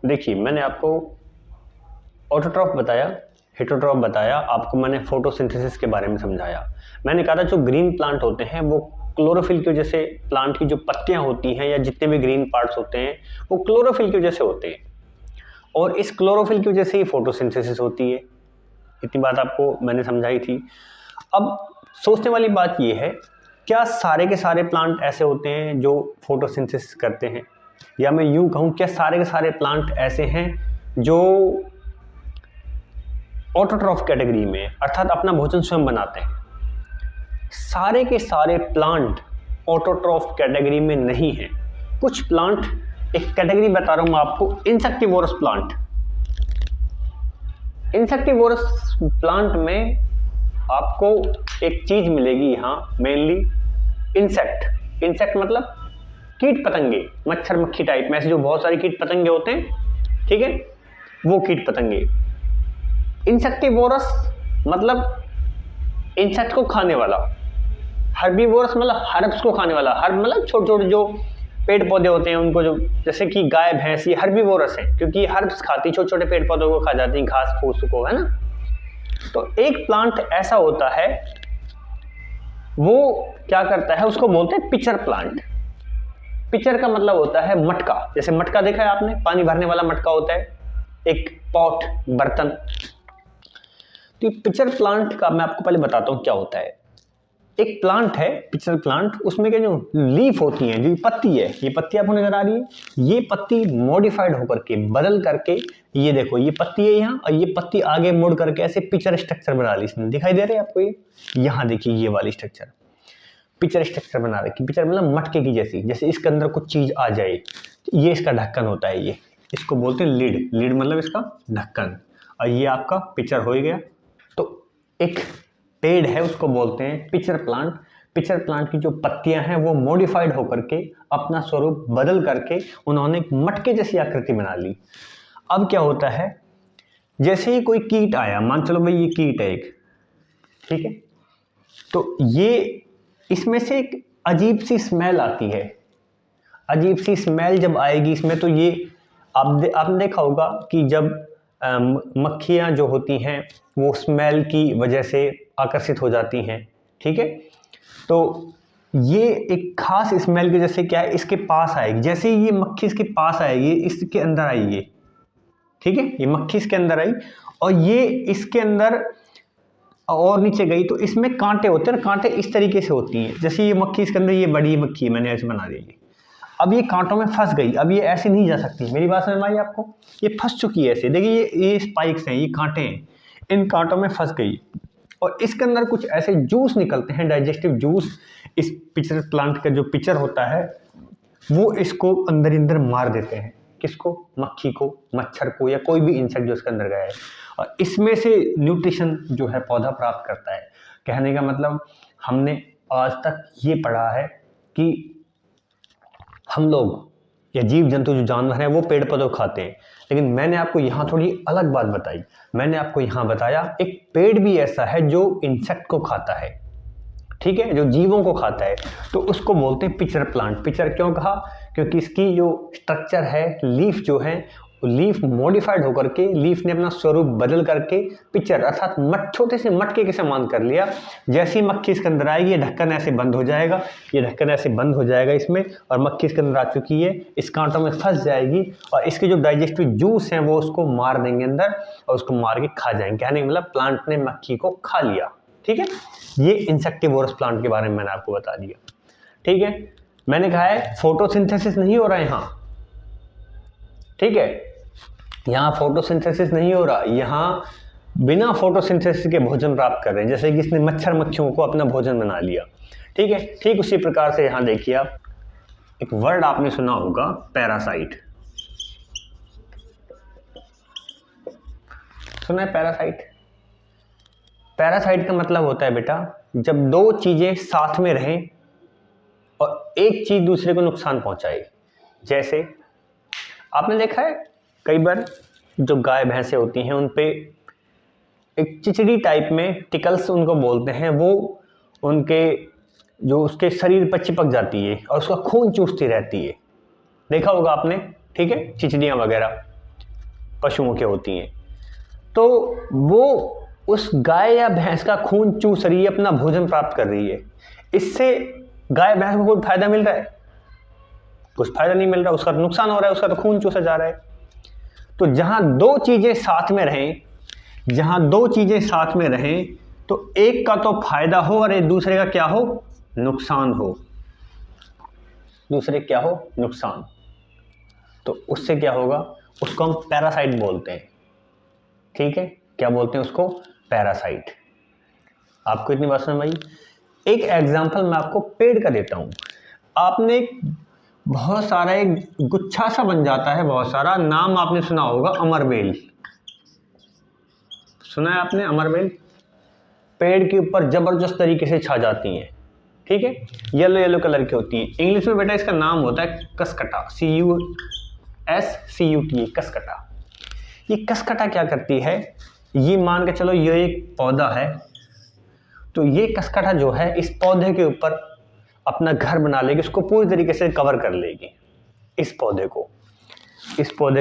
देखिए मैंने आपको ऑटोट्रॉफ बताया, हेटरोट्रॉफ बताया, आपको मैंने फोटोसिंथेसिस के बारे में समझाया। मैंने कहा था जो ग्रीन प्लांट होते हैं वो क्लोरोफिल की वजह से, प्लांट की जो पत्तियां होती हैं या जितने भी ग्रीन पार्ट्स होते हैं वो क्लोरोफिल की वजह से होते हैं, और इस क्लोरोफिल की वजह से ही फोटोसिंथेसिस होती है। इतनी बात आपको मैंने समझाई थी। अब सोचने वाली बात ये है, क्या सारे के सारे प्लांट ऐसे होते हैं जो फोटोसिंथेसिस करते हैं, या मैं यूं कहूं क्या सारे के सारे प्लांट ऐसे हैं जो ऑटोट्रॉफ कैटेगरी में, अर्थात अपना भोजन स्वयं बनाते हैं? सारे के सारे प्लांट ऑटोट्रॉफ कैटेगरी में नहीं है। कुछ प्लांट, एक कैटेगरी बता रहा हूं आपको, इंसेक्टिवोरस प्लांट। इंसेक्टिवोरस प्लांट में आपको एक चीज मिलेगी यहां, मेनली इंसेक्ट। इंसेक्ट मतलब कीट पतंगे, मच्छर मक्खी टाइप में ऐसे जो बहुत सारे कीट पतंगे होते हैं, ठीक है, वो कीट पतंगे। इंसेक्टिवोरस मतलब इंसेक्ट को खाने वाला। हर्बीवोरस मतलब हर्ब्स को खाने वाला। हर्ब मतलब छोटे छोटे जो पेड़ पौधे होते हैं उनको, जो जैसे कि गाय भैंस, ये हर्बीवोरस है क्योंकि हर्ब्स खाती, छोटे छोटे पेड़ पौधों को खा जाती हैं, घास फूस को, है ना। तो एक प्लांट ऐसा होता है, वो क्या करता है, उसको बोलते हैं पिचर प्लांट। पिचर का मतलब होता है मटका। जैसे मटका देखा है आपने, पानी भरने वाला मटका होता है, एक पॉट, बर्तन। तो पिचर प्लांट का मैं आपको पहले बताता हूं क्या होता है। एक प्लांट है पिचर प्लांट, उसमें के जो लीफ होती हैं, जो पत्ती है, ये पत्ती आपको नजर आ रही है, ये पत्ती मॉडिफाइड होकर के, बदल करके, ये देखो ये पत्ती है यहाँ, और ये पत्ती आगे मुड़ करके ऐसे पिचर स्ट्रक्चर बना ली इसने। दिखाई दे रहे हैं आपको? ये यहाँ देखिए, ये वाली स्ट्रक्चर पिचर स्ट्रक्चर बना रखी। पिचर मतलब मटके की जैसी, जैसे इसके अंदर कुछ चीज आ जाए। ये इसका ढक्कन होता है, ये इसको बोलते हैं लीड। लीड मतलब इसका ढक्कन, और ये आपका पिचर हो गया। तो एक पेड़ है, उसको बोलते हैं पिचर प्लांट। पिचर प्लांट की जो पत्तियां हैं वो मॉडिफाइड होकर के, अपना स्वरूप बदल करके, उन्होंने एक मटके जैसी आकृति बना ली। अब क्या होता है, जैसे ही कोई कीट आया, मान चलो भाई ये कीट है एक, ठीक है, तो ये इसमें से एक अजीब सी स्मेल आती है। अजीब सी स्मेल जब आएगी इसमें, तो ये आपने देखा होगा कि जब मक्खियां जो होती हैं वो स्मेल की वजह से आकर्षित हो जाती हैं, ठीक है। तो ये एक खास स्मेल की वजह से क्या है, इसके पास आएगी। जैसे ही ये मक्खी इसके पास आएगी, इसके अंदर आई ये, ठीक है, ये मक्खी इसके अंदर आई, और ये इसके अंदर और नीचे गई, तो इसमें कांटे होते हैं। कांटे इस तरीके से होती हैं, जैसे ये मक्खी इसके अंदर, ये बड़ी मक्खी है, मैंने ऐसे बना दी। अब ये कांटों में फंस गई, अब ये ऐसे नहीं जा सकती। मेरी बात समझ में आई आपको? ये फंस चुकी है ऐसे, देखिए ये स्पाइक्स हैं, ये कांटे हैं, इन कांटों में फंस गई, और इसके अंदर कुछ ऐसे जूस निकलते हैं, डाइजेस्टिव जूस। इस पिचर प्लांट का जो पिचर होता है वो इसको अंदर अंदर मार देते हैं। किसको? मक्खी को, मच्छर को, या कोई भी इंसेक्ट जो इसके अंदर गया है, और इसमें से न्यूट्रिशन जो है पौधा प्राप्त करता है। कहने का मतलब, हमने आज तक ये पढ़ा है कि हम लोग या जीव जंतु जो जानवर हैं वो पेड़ पौधों खाते हैं, लेकिन मैंने आपको यहाँ थोड़ी अलग बात बताई। मैंने आपको यहाँ बताया एक पेड़ भी ऐसा है जो इंसेक्ट को खाता है, ठीक है, जो जीवों को खाता है, तो उसको बोलते हैं पिचर प्लांट। पिचर क्यों कहा? क्योंकि इसकी जो स्ट्रक्चर है, लीफ जो है, लीफ मॉडिफाइड होकर के, लीफ ने अपना स्वरूप बदल करके पिचर अर्थात छोटे से मटके के समान कर लिया। जैसी मक्खी इसके अंदर आएगी, ये ढक्कन ऐसे बंद हो जाएगा, ये ढक्कन ऐसे बंद हो जाएगा इसमें, और मक्खी इसके अंदर आ चुकी है, इस कांटों में फंस जाएगी, और इसके जो डाइजेस्टिव जूस हैं वो उसको मार देंगे अंदर, और उसको मार के खा जाएंगे। कहने का मतलब प्लांट ने मक्खी को खा लिया, ठीक है। ये इंसेक्टिवोरस प्लांट के बारे में मैंने आपको बता दिया, ठीक है। मैंने कहा है फोटोसिंथेसिस नहीं हो रहा है यहाँ, ठीक है, यहाँ फोटोसिंथेसिस नहीं हो रहा, यहाँ बिना फोटोसिंथेसिस के भोजन प्राप्त कर रहे हैं। जैसे कि इसने मच्छर मक्खियों को अपना भोजन बना लिया, ठीक है। ठीक उसी प्रकार से यहाँ देखिए आप, एक वर्ड आपने सुना होगा, पैरासाइट। सुना है पैरासाइट? पैरासाइट का मतलब होता है बेटा, जब दो चीजें साथ में रहें और एक चीज दूसरे को नुकसान पहुंचाए। जैसे आपने देखा है कई बार जो गाय भैंसे होती हैं उन पे एक चिचड़ी टाइप में, टिकल्स उनको बोलते हैं, वो उनके जो उसके शरीर पर चिपक जाती है और उसका खून चूसती रहती है। देखा होगा आपने, ठीक है, चिचड़ियाँ वगैरह। पशुओं के होती हैं, तो वो उस गाय या भैंस का खून चूस रही है, अपना भोजन प्राप्त कर रही है। इससे गाय भैंस को कोई फायदा मिल रहा है? कुछ फायदा नहीं मिल रहा, उसका नुकसान हो रहा है, उसका तो खून चूसा जा रहा है। तो जहां दो चीजें साथ में रहें, जहां दो चीजें साथ में रहें, तो एक का तो फायदा हो और एक दूसरे का क्या हो, नुकसान हो। दूसरे क्या हो, नुकसान। तो उससे क्या होगा, उसको हम पैरासाइट बोलते हैं। ठीक है, क्या बोलते हैं उसको, पैरासाइट। आपको इतनी बात समझ आई? एक एग्जांपल मैं आपको पेड़ का देता हूं। आपने बहुत सारा एक गुच्छा सा बन जाता है, बहुत सारा, नाम आपने सुना होगा अमरबेल। सुना है आपने अमरबेल? पेड़ के ऊपर जबरदस्त तरीके से छा जाती हैं। ठीक है, येलो येलो कलर की होती है। इंग्लिश में बेटा इसका नाम होता है कसकटा, CUSCUT, कसकटा। ये कसकटा क्या करती है, ये मान के चलो ये एक पौधा है, तो ये कसकटा जो है इस पौधे के ऊपर अपना घर बना लेगी, उसको पूरी तरीके से कवर कर लेगी। इस पौधे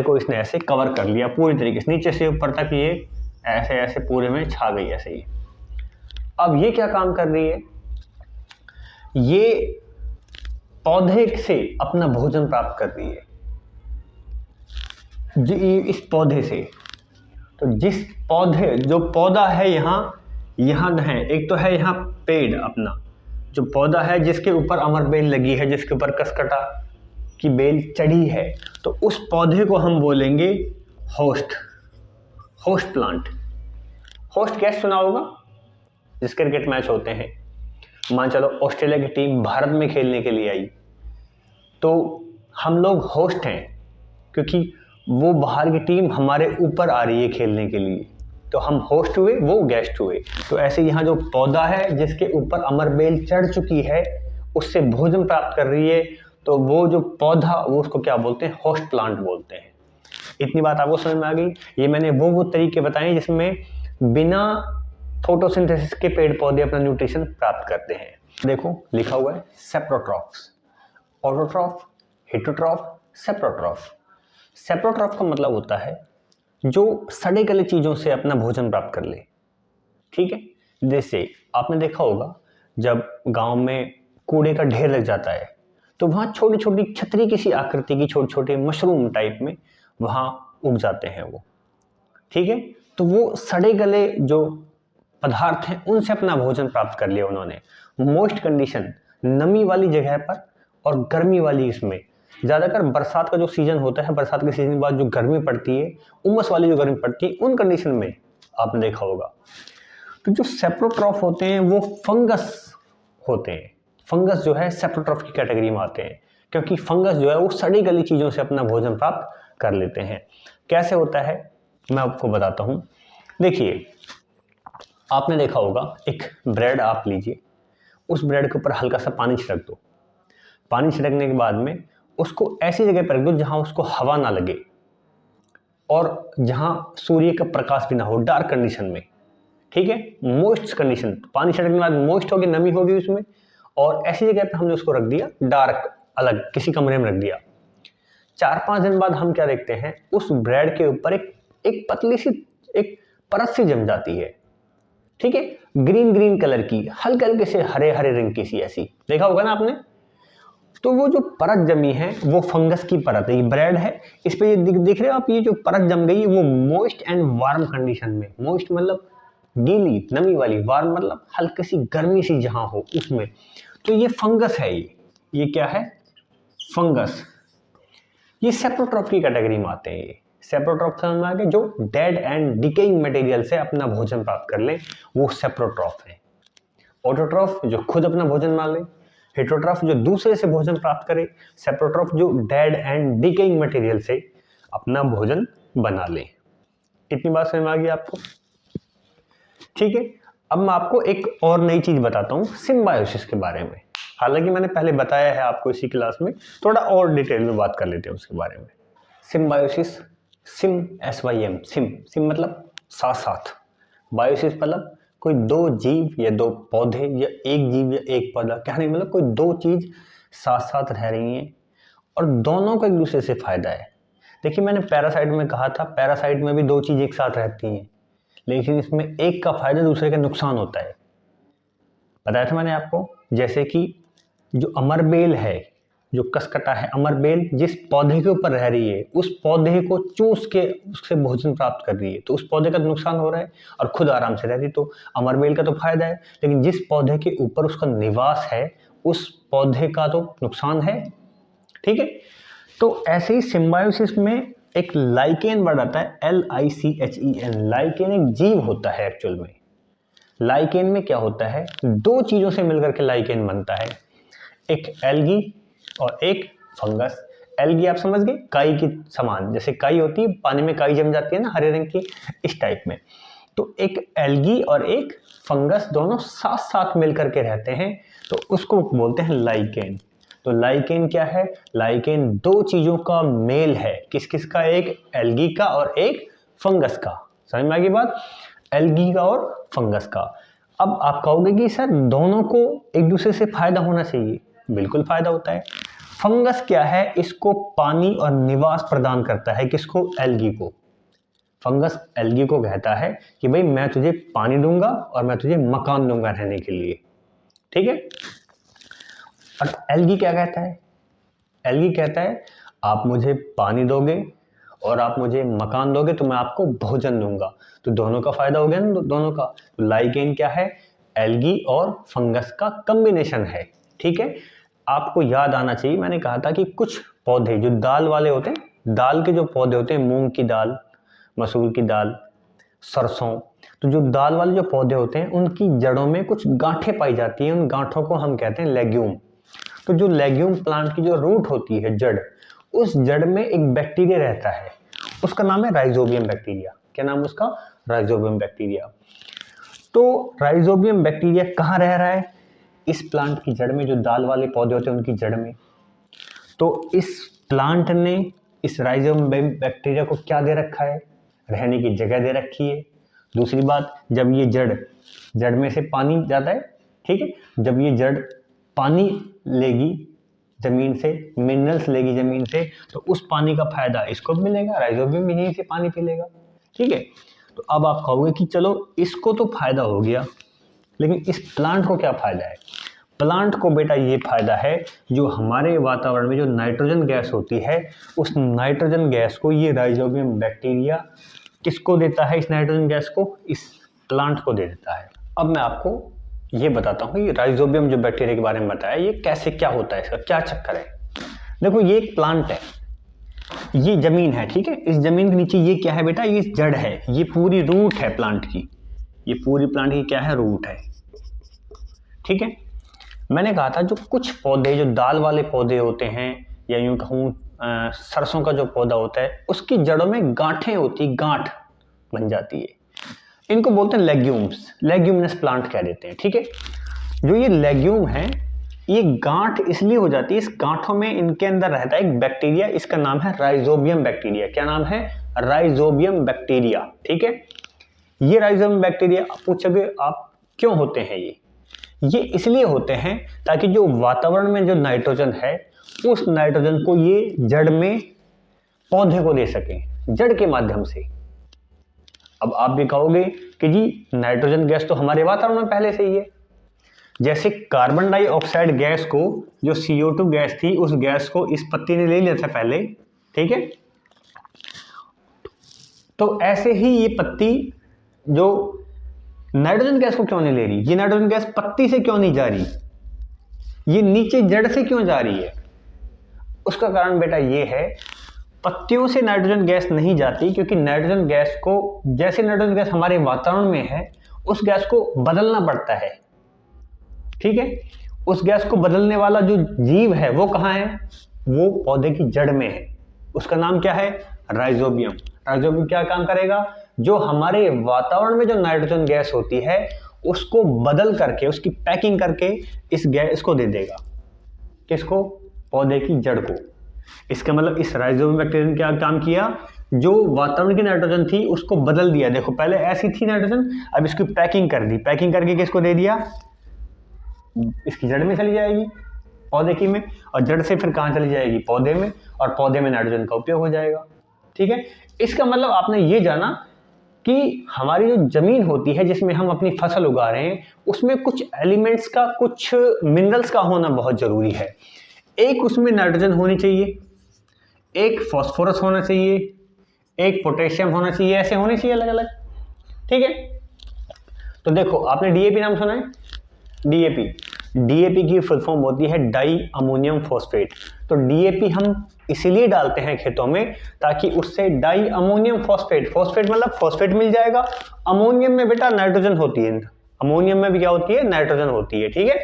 को इसने ऐसे कवर कर लिया पूरी तरीके से, नीचे से ऊपर तक ये ऐसे ऐसे पूरे में छा गई ऐसे ही। अब ये क्या काम कर रही है, ये पौधे से अपना भोजन प्राप्त कर रही है, इस पौधे से। तो जिस पौधे, जो पौधा है यहाँ है, एक तो है यहाँ पेड़ अपना, जो पौधा है जिसके ऊपर अमरबेल लगी है, जिसके ऊपर कसकटा की बेल चढ़ी है, तो उस पौधे को हम बोलेंगे होस्ट प्लांट। होस्ट कैसे सुना होगा, जिस क्रिकेट मैच होते हैं, मान चलो ऑस्ट्रेलिया की टीम भारत में खेलने के लिए आई, तो हम लोग होस्ट हैं, क्योंकि वो बाहर की टीम हमारे ऊपर आ रही है खेलने के लिए, तो हम होस्ट हुए, वो गेस्ट हुए। तो ऐसे यहाँ जो पौधा है जिसके ऊपर अमरबेल चढ़ चुकी है, उससे भोजन प्राप्त कर रही है, तो वो जो पौधा, वो उसको क्या बोलते हैं, होस्ट प्लांट बोलते हैं। इतनी बात आपको समझ में आ गई? ये मैंने वो तरीके बताए जिसमें बिना फोटोसिंथेसिस के पेड़ पौधे अपना न्यूट्रिशन प्राप्त करते हैं। देखो लिखा हुआ है सेप्रोट्रॉफ्स, ऑटोट्रॉफ, हेटरोट्रॉफ, सेप्रोट्रॉफ। सेप्रोट्रॉफ का मतलब होता है जो सड़े गले चीज़ों से अपना भोजन प्राप्त कर ले। ठीक है, जैसे आपने देखा होगा जब गांव में कूड़े का ढेर लग जाता है, तो वहाँ छोटी छोटी छतरी किसी आकृति की छोटे छोटे मशरूम टाइप में वहाँ उग जाते हैं वो। ठीक है, तो वो सड़े गले जो पदार्थ हैं उनसे अपना भोजन प्राप्त कर लिया उन्होंने। मोइस्ट कंडीशन, नमी वाली जगह पर और गर्मी वाली, इसमें ज़्यादातर बरसात का जो सीजन होता है, बरसात के सीजन के बाद जो गर्मी पड़ती है, उमस वाली जो गर्मी पड़ती है, उन कंडीशन में आपने देखा होगा। तो जो सेप्रोट्रॉफ होते हैं वो फंगस होते हैं। फंगस जो है सेप्रोट्रॉफ की कैटेगरी में आते हैं, क्योंकि फंगस जो है वो सड़ी गली चीज़ों से अपना भोजन प्राप्त कर लेते हैं। कैसे होता है मैं आपको बताता हूँ। देखिए, आपने देखा होगा एक ब्रेड आप लीजिए, उस ब्रेड के ऊपर हल्का सा पानी छिड़क दो। पानी छिड़कने के बाद में उसको ऐसी जगह पर रख दो जहाँ उसको हवा ना लगे और जहाँ सूर्य का प्रकाश भी ना हो, डार्क कंडीशन में। ठीक है, मॉइस्ट कंडीशन, पानी छिड़कने के बाद मॉइस्ट होगी, नमी होगी उसमें, और ऐसी जगह पर हमने उसको रख दिया डार्क, अलग किसी कमरे में रख दिया। 4-5 दिन बाद हम क्या देखते हैं, उस ब्रेड के ऊपर एक पतली सी एक परत सी जम जाती है। ठीक है, ग्रीन ग्रीन कलर की, हल्के हल्के से हरे हरे रंग की सी, ऐसी देखा होगा ना आपने। तो वो जो परत जमी है वो फंगस की परत है, ये ब्रेड है, इस पे ये दिख रहे हो आप, ये जो परत जम गई वो मॉइस्ट एंड वार्म कंडीशन में, मॉइस्ट मतलब गीली नमी वाली, वार्म मतलब हल्की सी गर्मी सी जहां हो उसमें, तो ये फंगस है। ये क्या है, फंगस। ये सेप्रोट्रॉफ की कैटेगरी में आते हैं। ये सेप्रोट्रॉफ समझ में आ गया, जो डेड एंड डिकेइंग मटेरियल से अपना भोजन प्राप्त कर ले, वो सेप्रोट्रॉफ है। ऑटोट्रॉफ जो खुद अपना भोजन बना ले, हेटरोट्रॉफ जो दूसरे से भोजन प्राप्त करे, सेप्रोट्रॉफ जो डेड एंड डिकेइंग मटेरियल से अपना भोजन बना ले। इतनी बात समझ में आ गई आपको? ठीक है, अब मैं आपको एक और नई चीज बताता हूं सिम्बायोसिस के बारे में। हालांकि मैंने पहले बताया है आपको इसी क्लास में, थोड़ा और डिटेल में बात कर लेते हैं उसके बारे में। सिम्बायोसिस, सिम SYM, सिम मतलब साथ साथ, बायोसिस मतलब कोई दो जीव या दो पौधे या एक जीव या एक पौधा, कहने मतलब कोई दो चीज साथ साथ रह रही हैं और दोनों को एक दूसरे से फायदा है। देखिए मैंने पैरासाइट में कहा था, पैरासाइट में भी दो चीज़ एक साथ रहती हैं, लेकिन इसमें एक का फायदा दूसरे का नुकसान होता है। बताया था मैंने आपको, जैसे कि जो अमरबेल है, जो कसकटा है, अमरबेल जिस पौधे के ऊपर रह रही है उस पौधे को चूस के उससे भोजन प्राप्त कर रही है, तो उस पौधे का नुकसान हो रहा है और खुद आराम से रह रही, तो अमरबेल का तो फायदा है, लेकिन जिस पौधे के ऊपर उसका निवास है उस पौधे का तो नुकसान है। ठीक है, तो ऐसे ही सिम्बायोसिस में एक लाइकेन वर्ड आता है, LICHEN। लाइकेन एक जीव होता है एक्चुअल में। लाइकेन में क्या होता है, दो चीजों से मिलकर के लाइकेन बनता है, एक एल्गी और एक फंगस। एल्गी आप समझ गए, काई की समान, जैसे काई होती है पानी में, काई जम जाती है ना हरे रंग की, इस टाइप में। तो एक एल्गी और एक फंगस दोनों साथ साथ मिलकर के रहते हैं, तो उसको बोलते हैं लाइकेन। तो लाइकेन क्या है, लाइकेन दो चीजों का मेल है, किस किस का, एक एल्गी का और एक फंगस का। समझ में आ गई बात, एल्गी का और फंगस का। अब आप कहोगे कि सर दोनों को एक दूसरे से फायदा होना चाहिए, बिल्कुल फायदा होता है। फंगस क्या है, इसको पानी और निवास प्रदान करता है, किसको, एल्गी को। फंगस एल्गी को कहता है कि भाई मैं तुझे पानी दूंगा और मैं तुझे मकान दूंगा रहने के लिए। ठीक है, और एल्गी क्या कहता है, एल्गी कहता है आप मुझे पानी दोगे और आप मुझे मकान दोगे तो मैं आपको भोजन दूंगा, तो दोनों का फायदा हो गया ना, दोनों का। तो लाइकेन क्या है, एल्गी और फंगस का कॉम्बिनेशन है। ठीक है, आपको याद आना चाहिए, मैंने कहा था कि कुछ पौधे जो दाल वाले होते हैं, दाल के जो पौधे होते हैं, मूंग की दाल, मसूर की दाल, सरसों, तो जो दाल वाले जो पौधे होते हैं उनकी जड़ों में कुछ गांठें पाई जाती हैं, उन गांठों को हम कहते हैं लेग्यूम। तो जो लेग्यूम प्लांट की जो रूट होती है, जड़, उस जड़ में एक बैक्टीरिया रहता है, उसका नाम है राइजोबियम बैक्टीरिया। क्या नाम उसका, राइजोबियम बैक्टीरिया। तो राइजोबियम बैक्टीरिया कहाँ रह रहा है, इस प्लांट की जड़ में, जो दाल वाले पौधे होते हैं उनकी जड़ में। तो इस प्लांट ने इस राइजोबियम बैक्टीरिया को क्या दे रखा है, रहने की जगह दे रखी है। दूसरी बात, जब ये जड़ में से पानी जाता है, ठीक है, जब ये जड़ पानी लेगी जमीन से, मिनरल्स लेगी जमीन से, तो उस पानी का फायदा इसको भी मिलेगा, राइजोबियम भी यहीं से पानी पी लेगा। ठीक है, तो अब आप कहोगे कि चलो इसको तो फायदा हो गया, लेकिन इस प्लांट को क्या फायदा है। प्लांट को बेटा ये फायदा है, जो हमारे वातावरण में जो नाइट्रोजन गैस होती है, उस नाइट्रोजन गैस को ये राइजोबियम बैक्टीरिया किसको देता है, इस नाइट्रोजन गैस को इस प्लांट को दे देता है। अब मैं आपको ये बताता हूँ, ये राइजोबियम जो बैक्टीरिया के बारे में बताया, ये कैसे क्या होता है, इसका क्या चक्कर है। देखो ये एक प्लांट है, ये जमीन है, ठीक है, इस जमीन के नीचे ये क्या है बेटा, ये जड़ है, ये पूरी रूट है प्लांट की, ये पूरी प्लांट की क्या है, रूट है। ठीक है, मैंने कहा था जो कुछ पौधे, जो दाल वाले पौधे होते हैं, या यूं कहूँ सरसों का जो पौधा होता है, उसकी जड़ों में गांठें होती, गांठ बन जाती है, इनको बोलते हैं लेग्यूम्स, लेग्यूमिनस प्लांट कह देते हैं। ठीक है, जो ये लेग्यूम है, ये गांठ इसलिए हो जाती है, इस गांठों में इनके अंदर रहता है एक बैक्टीरिया, इसका नाम है राइजोबियम बैक्टीरिया। क्या नाम है, राइजोबियम बैक्टीरिया। ठीक है, ये राइजोबियम बैक्टीरिया, पूछोगे आप क्यों होते हैं ये इसलिए होते हैं ताकि जो वातावरण में जो नाइट्रोजन है, उस नाइट्रोजन को ये जड़ में पौधे को दे सकें, जड़ के माध्यम से। अब आप भी कहोगे कि जी नाइट्रोजन गैस तो हमारे वातावरण में पहले से ही है, जैसे कार्बन डाइऑक्साइड गैस को, जो CO2 गैस थी, उस गैस को इस पत्ती ने ले लिया था पहले। ठीक है, तो ऐसे ही ये पत्ती जो नाइट्रोजन गैस को क्यों नहीं ले रही, ये नाइट्रोजन गैस पत्ती से क्यों नहीं जा रही, ये नीचे जड़ से क्यों जा रही है, उसका कारण बेटा ये है, पत्तियों से नाइट्रोजन गैस नहीं जाती, क्योंकि नाइट्रोजन गैस को, जैसे नाइट्रोजन गैस हमारे वातावरण में है, उस गैस को बदलना पड़ता है। ठीक है, उस गैस को बदलने वाला जो जीव है वो कहाँ है, वो पौधे की जड़ में है, उसका नाम क्या है, राइजोबियम। राइजोबियम क्या काम करेगा, जो हमारे वातावरण में जो नाइट्रोजन गैस होती है उसको बदल करके, उसकी पैकिंग करके इस गैस को दे देगा, किसको, पौधे की जड़ को। इसका मतलब इस राइजोबियम बैक्टीरिया ने क्या काम किया, जो वातावरण की नाइट्रोजन थी उसको बदल दिया। देखो पहले ऐसी थी नाइट्रोजन, अब इसकी पैकिंग कर दी, पैकिंग करके किसको दे दिया, इसकी जड़ में चली जाएगी, पौधे की में, और जड़ से फिर कहाँ चली जाएगी, पौधे में, और पौधे में नाइट्रोजन का उपयोग हो जाएगा। ठीक है, इसका मतलब आपने ये जाना कि हमारी जो ज़मीन होती है जिसमें हम अपनी फसल उगा रहे हैं उसमें कुछ एलिमेंट्स का, कुछ मिनरल्स का होना बहुत ज़रूरी है। एक उसमें नाइट्रोजन होनी चाहिए, एक फॉस्फोरस होना चाहिए, एक पोटेशियम होना चाहिए, ऐसे होने चाहिए अलग अलग। ठीक है, तो देखो आपने डीएपी नाम सुना है? डीएपी की फुल फॉर्म होती है डाई अमोनियम फॉस्फेट। तो डीएपी हम इसीलिए डालते हैं खेतों में ताकि उससे डाई अमोनियम फॉस्फेट, फॉस्फेट मतलब फॉस्फेट मिल जाएगा। अमोनियम में बेटा नाइट्रोजन होती है, अमोनियम में भी क्या होती है? नाइट्रोजन होती है। ठीक है,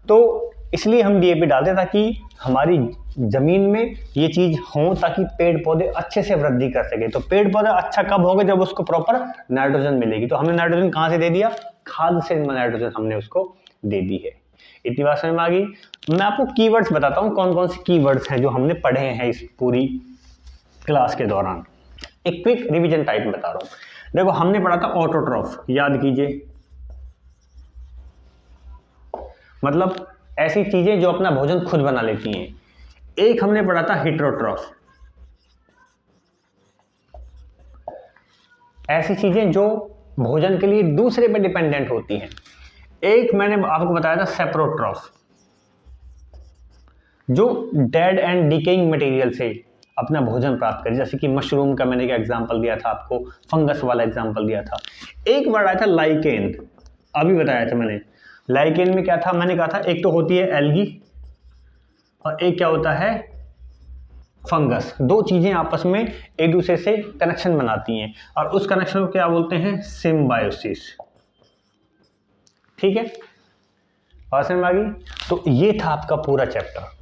तो इसलिए हम डीएपी डालते हैं ताकि हमारी जमीन में ये चीज हो, ताकि पेड़ पौधे अच्छे से वृद्धि कर सके। तो पेड़ पौधा अच्छा कब होगा? जब उसको प्रॉपर नाइट्रोजन मिलेगी। तो हमने नाइट्रोजन कहाँ से दे दिया? खाद से नाइट्रोजन हमने उसको दे दी है। इतनी बात समझ में आ गई? मैं आपको कीवर्ड्स बताता हूँ, कौन कौन से कीवर्ड्स हैं जो हमने पढ़े हैं इस पूरी क्लास के दौरान। एक क्विक रिवीजन टाइप में बता रहा हूँ। देखो हमने पढ़ा था ऑटोट्रॉफ, याद कीजिए, मतलब ऐसी चीजें जो अपना भोजन खुद बना लेती हैं। एक हमने पढ़ा था हेटेरोट्रॉफ, ऐसी चीजें जो भोजन के लिए दूसरे पर डिपेंडेंट होती हैं। एक मैंने आपको बताया था सेप्रोट्रॉफ, जो डेड एंड डिकेइंग मटेरियल से अपना भोजन प्राप्त करे, जैसे कि मशरूम का मैंने एक एग्जांपल दिया था आपको, फंगस वाला एग्जांपल दिया था। एक वर्ड आया था लाइकेन, अभी बताया था मैंने। लाइकेन में क्या था? मैंने कहा था एक तो होती है एल्गी और एक क्या होता है? फंगस। दो चीजें आपस में एक दूसरे से कनेक्शन बनाती हैं और उस कनेक्शन को क्या बोलते हैं? सिम्बायोसिस। ठीक है, और समझ में आ गई? तो ये था आपका पूरा चैप्टर।